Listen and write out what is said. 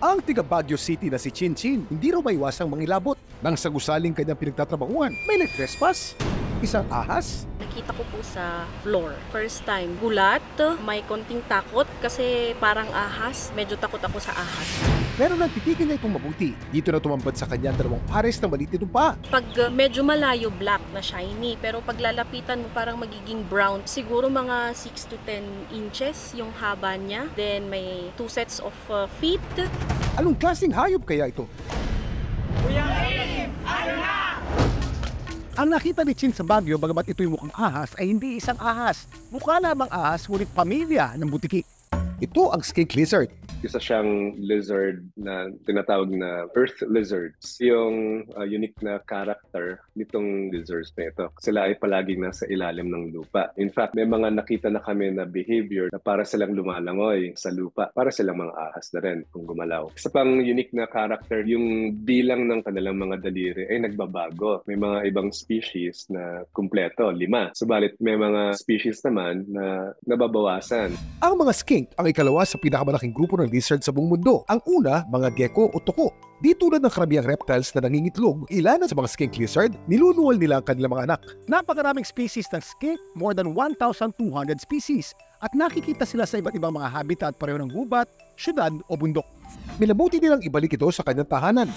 Ang tiga Baguio City na si Chin Chin, hindi raw maiwasang mangilabot. Nang sa gusaling kanyang pinagtatrabahuan, may nag-trespass. Isang ahas. Nakita ko po sa floor. First time, gulat, may konting takot kasi parang ahas. Medyo takot ako sa ahas. Pero nagtitigan niya itong mabuti. Dito na tumambad sa kanya dalawang pares na maliit nitong paa. Pag medyo malayo, black na shiny. Pero pag lalapitan mo, parang magiging brown. Siguro mga 6 to 10 inches yung haba niya. Then may 2 sets of feet. Anong klaseng hayop kaya ito? Ang nakita ni Chin sa Baguio, bagamat ito'y mukhang ahas, ay hindi isang ahas. Mukha lamang ahas, ngunit pamilya ng butiki. Ito ang skink lizard. Isa siyang lizard na tinatawag na earth lizards. Yung unique na character nitong lizards na ito. Sila ay palaging nasa ilalim ng lupa. In fact, may mga nakita na kami na behavior na para silang lumalangoy sa lupa. Para silang mga ahas na rin kung gumalaw. Isa pang unique na character, yung bilang ng kanilang mga daliri ay nagbabago. May mga ibang species na kumpleto, 5. Subalit may mga species naman na nababawasan. Ang mga skink ang ikalawa sa pinakamalaking grupo ng lizard sa buong mundo. Ang una, mga gecko o tuko. Di tulad ng karamiang reptiles na nangingitlog, ilan sa mga skink lizard, nilunuwal nila ang kanilang mga anak. Napakaraming species ng skink, more than 1,200 species. At nakikita sila sa iba't ibang mga habitat pareho ng gubat, syudad o bundok. Minabuti nilang ibalik ito sa kanyang tahanan.